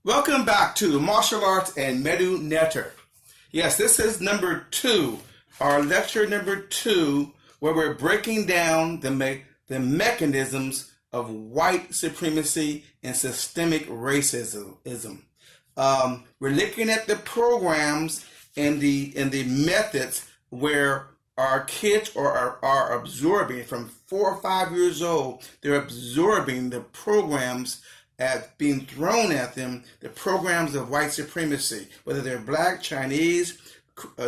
Welcome back to Martial Arts and Medu Netter. Yes, this is number 2, our lecture number 2, where we're breaking down the mechanisms of white supremacy and systemic racism. We're looking at the programs and the methods where our kids are absorbing from 4 or 5 years old. They're absorbing the programs as being thrown at them, the programs of white supremacy, whether they're black, Chinese,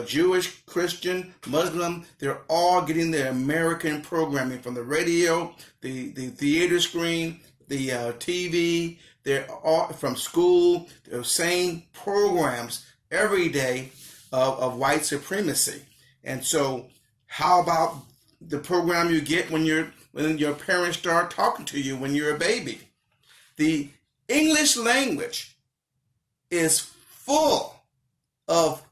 Jewish, Christian, Muslim. They're all getting the American programming from the radio, the theater screen, the TV. They're all from school. They're same programs every day of white supremacy. And so how about the program you get when your parents start talking to you when you're a baby? The English language is full of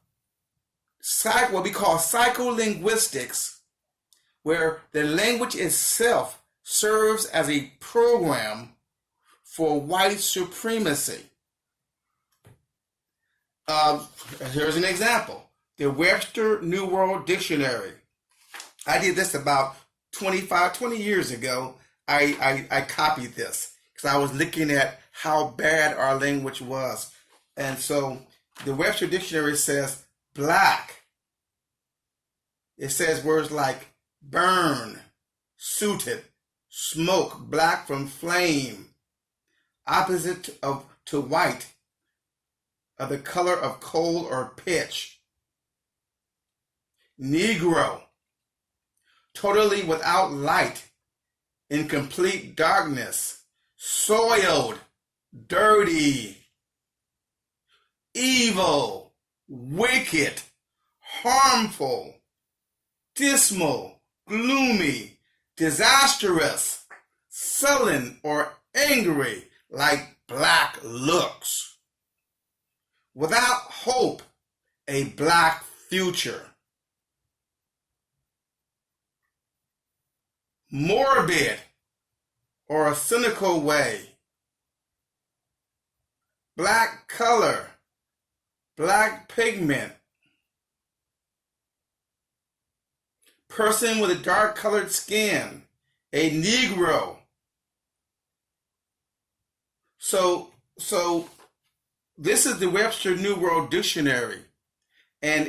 what we call psycholinguistics, where the language itself serves as a program for white supremacy. Here's an example. The Webster New World Dictionary. I did this about 20 years ago. I copied this because I was looking at how bad our language was. And so the Webster Dictionary says black. It says words like burn, suited, smoke, black from flame, opposite to white, of the color of coal or pitch. Negro, totally without light, in complete darkness, soiled, dirty, evil, wicked, harmful, dismal, gloomy, disastrous, sullen, or angry, like black looks. Without hope, a black future. Morbid, or a cynical way. Black color, black pigment. Person with a dark colored skin, a Negro. So this is the Webster New World Dictionary, and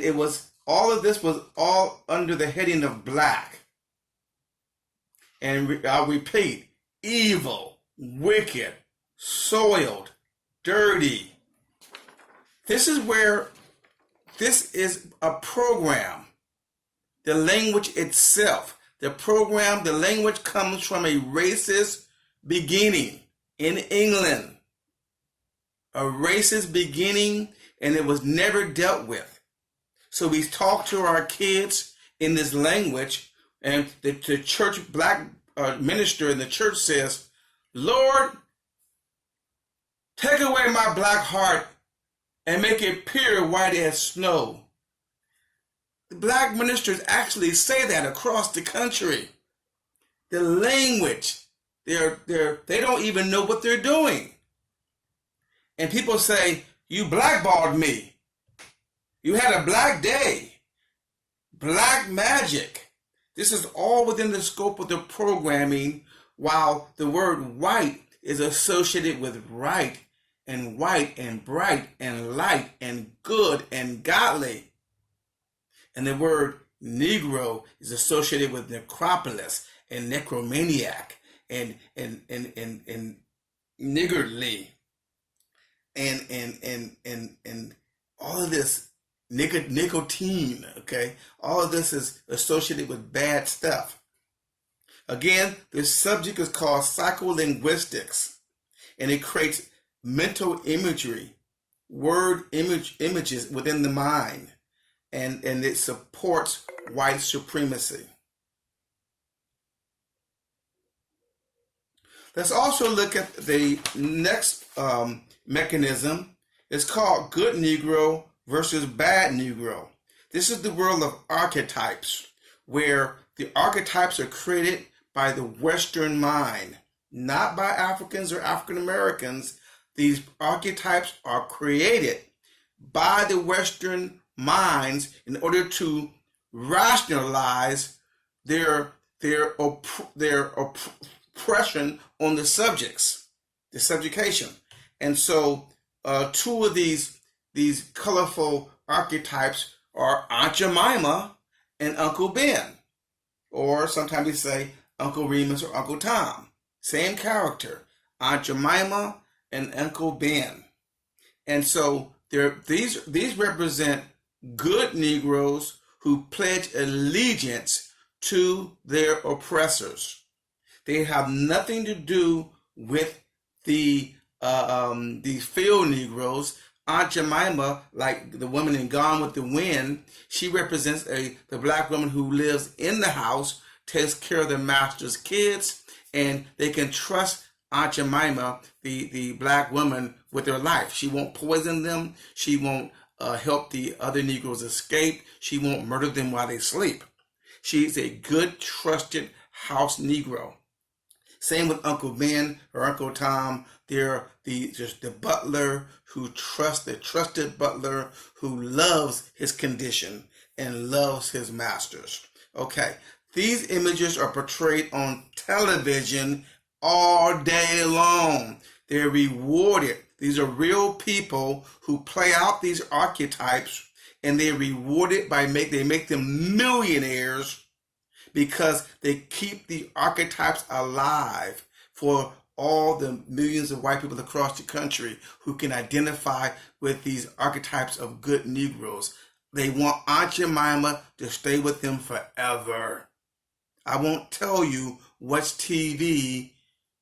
all of this was all under the heading of black. And I'll repeat: evil, wicked, soiled, dirty. This is a program. The language itself, the language comes from a racist beginning in England. A racist beginning, and it was never dealt with. So we talk to our kids in this language, and the church black minister in the church says, Lord, take away my black heart and make it pure white as snow. The black ministers actually say that across the country. The language, they don't even know what they're doing. And people say, you blackballed me. You had a black day. Black magic. This is all within the scope of the programming, while the word white is associated with right and white and bright and light and good and godly. And the word Negro is associated with necropolis and necromaniac and niggardly and all of this nicotine, okay? All of this is associated with bad stuff. Again, this subject is called psycholinguistics, and it creates mental imagery, images within the mind. And it supports white supremacy. Let's also look at the next mechanism. It's called good Negro versus bad Negro. This is the world of archetypes, where the archetypes are created by the Western mind, not by Africans or African Americans. these archetypes are created by the Western minds in order to rationalize their oppression on the subjects, the subjugation. And so two of these colorful archetypes are Aunt Jemima and Uncle Ben, or sometimes we say Uncle Remus or Uncle Tom. Same character, Aunt Jemima and Uncle Ben. And so these represent good Negroes who pledge allegiance to their oppressors. They have nothing to do with the field Negroes. Aunt Jemima, like the woman in Gone with the Wind, she represents the black woman who lives in the house, takes care of the master's kids, and they can trust Aunt Jemima, the black woman, with their life. She won't poison them. She won't help the other Negroes escape. She won't murder them while they sleep. She's a good, trusted house Negro. Same with Uncle Ben or Uncle Tom. They're just the butler who trusts, the trusted butler who loves his condition and loves his masters. Okay, these images are portrayed on television all day long. They're rewarded. These are real people who play out these archetypes, and they're rewarded by they make them millionaires because they keep the archetypes alive for all the millions of white people across the country who can identify with these archetypes of good Negroes. They want Aunt Jemima to stay with them forever. I won't tell you which TV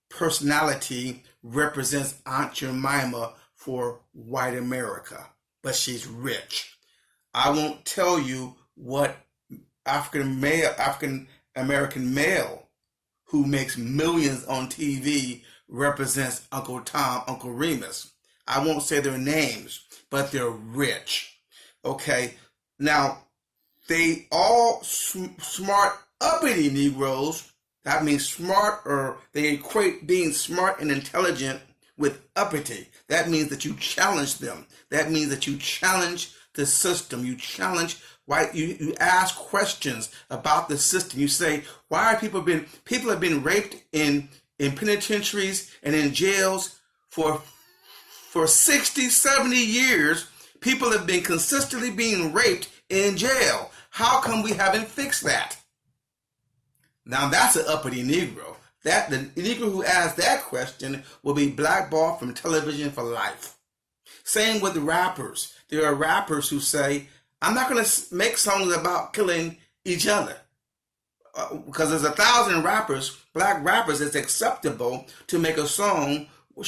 personality represents Aunt Jemima for white America, but she's rich. I won't tell you what African American male who makes millions on TV represents Uncle Tom, Uncle Remus. I won't say their names, but they're rich. Okay, now they all smart, uppity Negroes. That means smart, or they equate being smart and intelligent with uppity. That means that you challenge them. That means that you challenge the system. You challenge you ask questions about the system. You say, why are people have been raped in penitentiaries and in jails for 60, 70 years. People have been consistently being raped in jail. How come we haven't fixed that? Now that's an uppity Negro. The Negro who asks that question will be blackballed from television for life. Same with rappers. There are rappers who say, I'm not going to make songs about killing each other. Because there's 1,000 rappers, black rappers, it's acceptable to make a song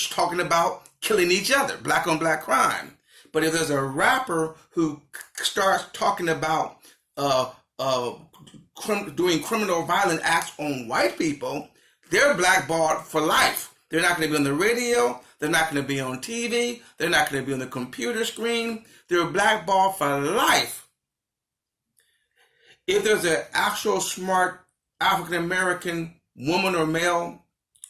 talking about killing each other, black on black crime. But if there's a rapper who starts talking about doing criminal violent acts on white people, they're blackballed for life. They're not going to be on the radio. They're not going to be on TV. They're not going to be on the computer screen. They're blackballed for life. If there's an actual smart African-American woman or male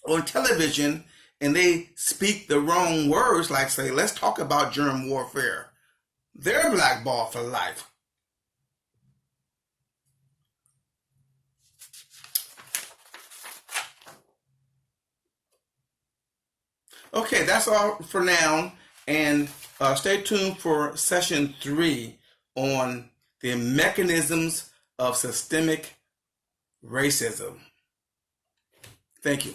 on television and they speak the wrong words, like say, let's talk about germ warfare, they're blackballed for life. Okay, that's all for now, and stay tuned for session 3 on the mechanisms of systemic racism. Thank you.